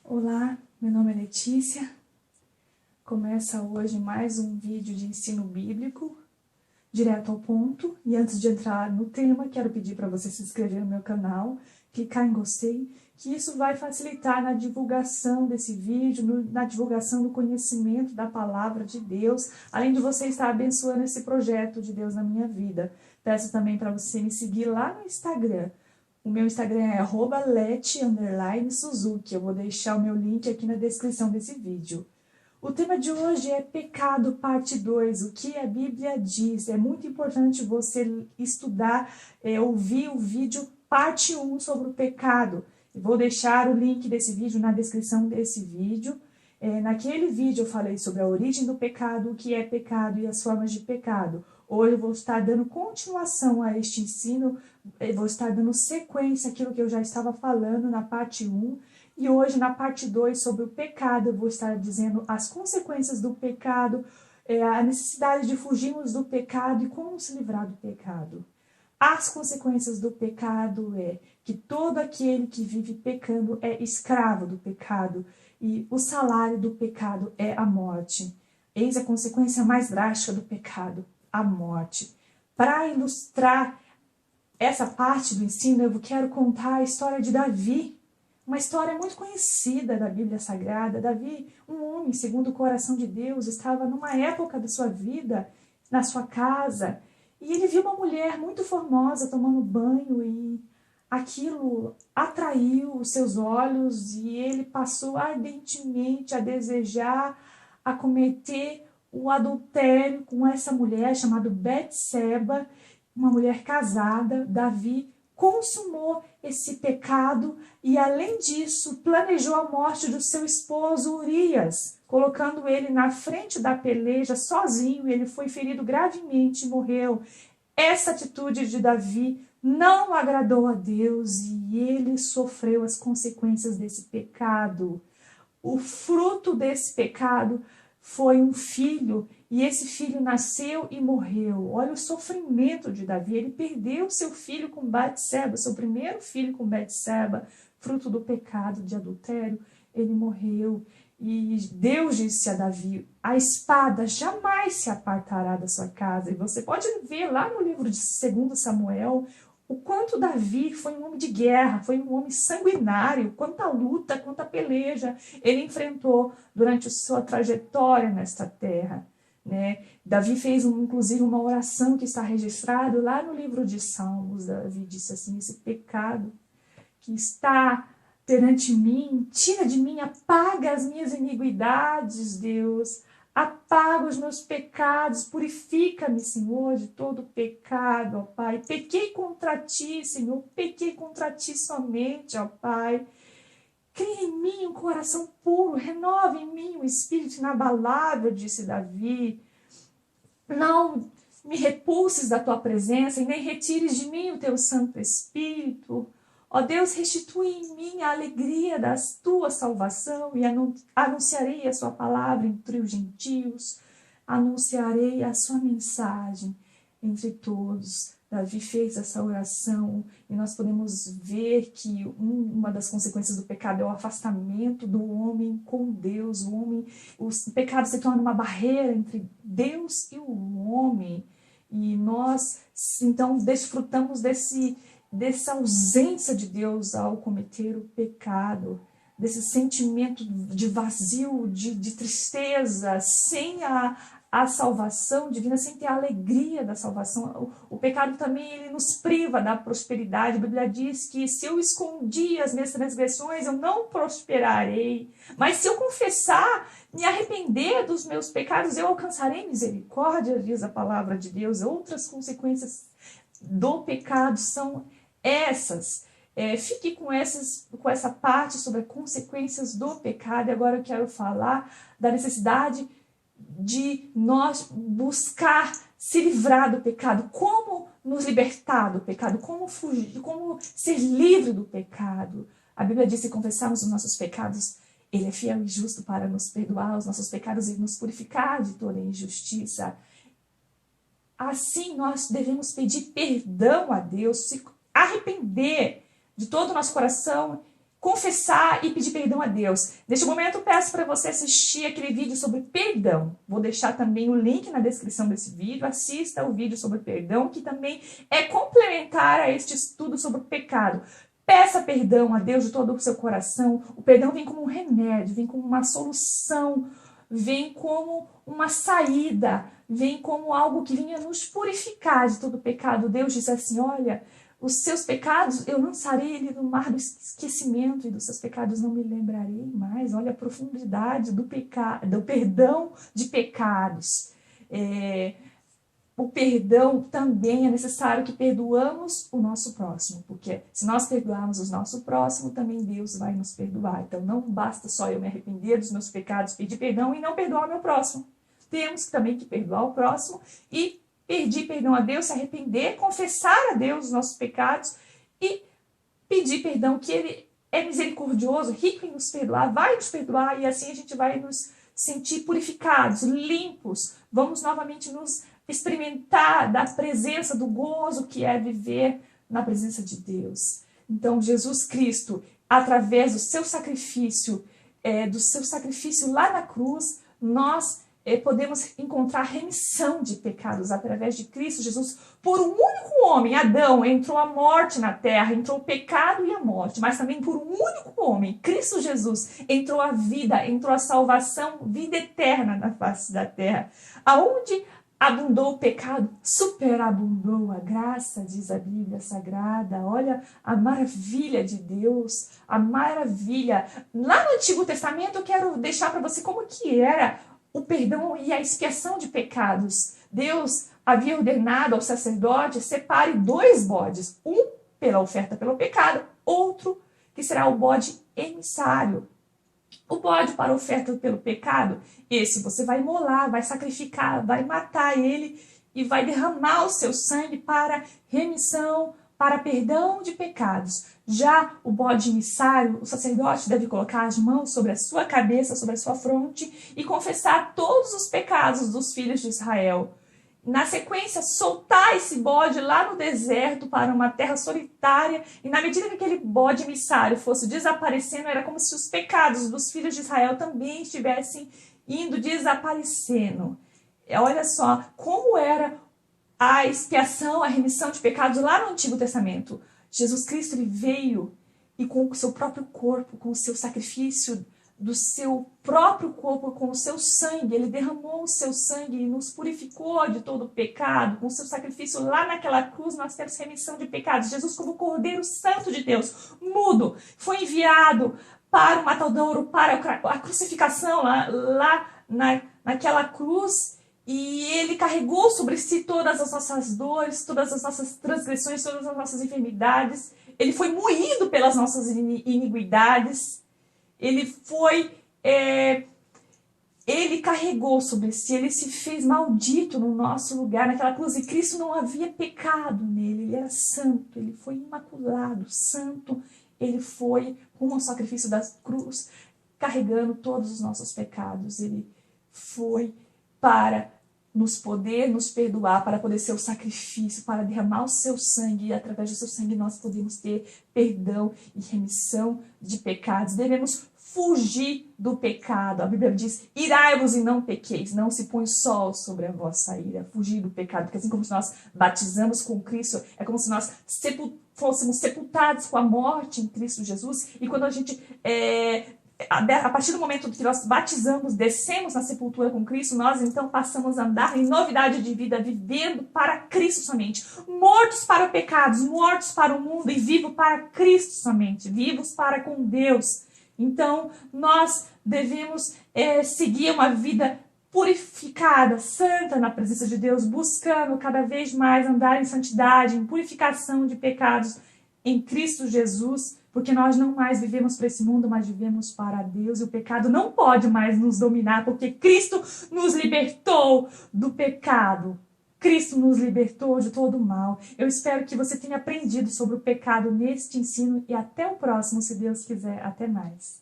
Olá, meu nome é Letícia. Começa hoje mais um vídeo de ensino bíblico, direto ao ponto. E antes de entrar no tema, quero pedir para você se inscrever no meu canal, clicar em gostei, que isso vai facilitar na divulgação desse vídeo, na divulgação do conhecimento da palavra de Deus, além de você estar abençoando esse projeto de Deus na minha vida. Peço também para você me seguir lá no Instagram. O meu Instagram é @leti_suzuki. Eu vou deixar o meu link aqui na descrição desse vídeo. O tema de hoje é pecado, parte 2, o que a Bíblia diz. É muito importante você estudar, ouvir o vídeo parte 1 sobre o pecado. Eu vou deixar o link desse vídeo na descrição desse vídeo. Naquele vídeo eu falei sobre a origem do pecado, o que é pecado e as formas de pecado. Hoje eu vou estar dando continuação a este ensino, eu vou estar dando sequência àquilo que eu já estava falando na parte 1. E hoje, na parte 2, sobre o pecado, eu vou estar dizendo as consequências do pecado, a necessidade de fugirmos do pecado e como se livrar do pecado. As consequências do pecado é que todo aquele que vive pecando é escravo do pecado e o salário do pecado é a morte. Eis a consequência mais drástica do pecado, a morte. Para ilustrar essa parte do ensino, eu quero contar a história de Davi, uma história muito conhecida da Bíblia Sagrada. Davi, um homem segundo o coração de Deus, estava numa época da sua vida, na sua casa, e ele viu uma mulher muito formosa tomando banho e aquilo atraiu os seus olhos e ele passou ardentemente a desejar, a cometer o adultério com essa mulher chamada Betseba, uma mulher casada. Davi consumou esse pecado e, além disso, planejou a morte do seu esposo Urias, colocando ele na frente da peleja sozinho. Ele foi ferido gravemente e morreu. Essa atitude de Davi não agradou a Deus e ele sofreu as consequências desse pecado. O fruto desse pecado foi um filho, e esse filho nasceu e morreu. Olha o sofrimento de Davi. Ele perdeu seu filho com Betseba, seu primeiro filho com Betseba, fruto do pecado de adultério. Ele morreu. E Deus disse a Davi: a espada jamais se apartará da sua casa. E você pode ver lá no livro de 2 Samuel o quanto Davi foi um homem de guerra, foi um homem sanguinário, quanta luta, quanta peleja ele enfrentou durante a sua trajetória nesta terra, né? Davi fez, inclusive, uma oração que está registrado lá no livro de Salmos. Davi disse assim: esse pecado que está perante mim, tira de mim, apaga as minhas iniquidades, Deus. Apaga os meus pecados, purifica-me, Senhor, de todo pecado, ó Pai. Pequei contra ti, Senhor, pequei contra ti somente, ó Pai. Cria em mim um coração puro, renova em mim um espírito inabalável, disse Davi. Não me repulses da tua presença e nem retires de mim o teu Santo Espírito. Ó Deus, restitui em mim a alegria da tua salvação e anunciarei a sua palavra entre os gentios, anunciarei a sua mensagem entre todos. Davi fez essa oração e nós podemos ver que uma das consequências do pecado é o afastamento do homem com Deus. O pecado se torna uma barreira entre Deus e o homem e nós então desfrutamos dessa ausência de Deus ao cometer o pecado, desse sentimento de vazio, de tristeza, sem a salvação divina, sem ter a alegria da salvação. O pecado também ele nos priva da prosperidade. A Bíblia diz que se eu escondi as minhas transgressões, eu não prosperarei. Mas se eu confessar, me arrepender dos meus pecados, eu alcançarei misericórdia, diz a palavra de Deus. Outras consequências do pecado são essas. Fique com essa parte sobre as consequências do pecado. E agora eu quero falar da necessidade de nós buscar se livrar do pecado. Como nos libertar do pecado? Como fugir? Como ser livre do pecado? A Bíblia diz que se confessarmos os nossos pecados, Ele é fiel e justo para nos perdoar os nossos pecados e nos purificar de toda injustiça. Assim, nós devemos pedir perdão a Deus, se arrepender de todo o nosso coração, confessar e pedir perdão a Deus. Neste momento, peço para você assistir aquele vídeo sobre perdão. Vou deixar também o link na descrição desse vídeo. Assista o vídeo sobre perdão, que também é complementar a este estudo sobre o pecado. Peça perdão a Deus de todo o seu coração. O perdão vem como um remédio, vem como uma solução, vem como uma saída, vem como algo que vinha nos purificar de todo o pecado. Deus diz assim, olha, os seus pecados eu lançarei ele no mar do esquecimento e dos seus pecados não me lembrarei mais. Olha a profundidade do perdão de pecados. O perdão também é necessário que perdoamos o nosso próximo, porque se nós perdoarmos o nosso próximo, também Deus vai nos perdoar. Então não basta só eu me arrepender dos meus pecados, pedir perdão e não perdoar o meu próximo. Temos também que perdoar o próximo e pedir perdão a Deus, se arrepender, confessar a Deus os nossos pecados e pedir perdão, que Ele é misericordioso, rico em nos perdoar, vai nos perdoar e assim a gente vai nos sentir purificados, limpos. Vamos novamente nos experimentar da presença, do gozo que é viver na presença de Deus. Então, Jesus Cristo, através do seu sacrifício lá na cruz, nós podemos encontrar remissão de pecados através de Cristo Jesus. Por um único homem, Adão, entrou a morte na terra, entrou o pecado e a morte, mas também por um único homem, Cristo Jesus, entrou a vida, entrou a salvação, vida eterna na face da terra. Aonde abundou o pecado, superabundou a graça, diz a Bíblia Sagrada. Olha a maravilha de Deus, a maravilha. Lá no Antigo Testamento eu quero deixar para você como que era o perdão e a expiação de pecados. Deus havia ordenado ao sacerdote separe 2 bodes, um pela oferta pelo pecado, outro que será o bode emissário. O bode para oferta pelo pecado, esse você vai imolar, vai sacrificar, vai matar ele e vai derramar o seu sangue para remissão, para perdão de pecados. Já o bode emissário, o sacerdote deve colocar as mãos sobre a sua cabeça, sobre a sua fronte e confessar todos os pecados dos filhos de Israel. Na sequência, soltar esse bode lá no deserto para uma terra solitária, e na medida que aquele bode emissário fosse desaparecendo, era como se os pecados dos filhos de Israel também estivessem indo desaparecendo. Olha só como era a expiação, a remissão de pecados lá no Antigo Testamento. Jesus Cristo ele veio e com o seu próprio corpo, com o seu sacrifício do seu próprio corpo, com o seu sangue, ele derramou o seu sangue e nos purificou de todo o pecado. Com o seu sacrifício lá naquela cruz, nós temos remissão de pecados. Jesus, como Cordeiro Santo de Deus, mudo, foi enviado para o matadouro, para a crucificação naquela cruz, e ele carregou sobre si todas as nossas dores, todas as nossas transgressões, todas as nossas enfermidades. Ele foi moído pelas nossas iniquidades. Ele carregou sobre si, ele se fez maldito no nosso lugar, naquela cruz, e Cristo não havia pecado nele, ele era santo, ele foi imaculado, santo, ele foi rumo ao sacrifício da cruz, carregando todos os nossos pecados, ele foi para nos perdoar, para poder ser o sacrifício, para derramar o seu sangue, e através do seu sangue nós podemos ter perdão e remissão de pecados. Devemos fugir do pecado. A Bíblia diz, irai-vos e não pequeis, não se põe sol sobre a vossa ira. Fugir do pecado, porque assim como nós batizamos com Cristo, é como se nós fôssemos sepultados com a morte em Cristo Jesus, e quando a gente a partir do momento que nós batizamos, descemos na sepultura com Cristo, nós então passamos a andar em novidade de vida, vivendo para Cristo somente. Mortos para pecados, mortos para o mundo e vivos para Cristo somente. Vivos para com Deus. Então, nós devemos seguir uma vida purificada, santa na presença de Deus, buscando cada vez mais andar em santidade, em purificação de pecados em Cristo Jesus, porque nós não mais vivemos para esse mundo, mas vivemos para Deus, e o pecado não pode mais nos dominar, porque Cristo nos libertou do pecado. Cristo nos libertou de todo o mal. Eu espero que você tenha aprendido sobre o pecado neste ensino, e até o próximo, se Deus quiser. Até mais.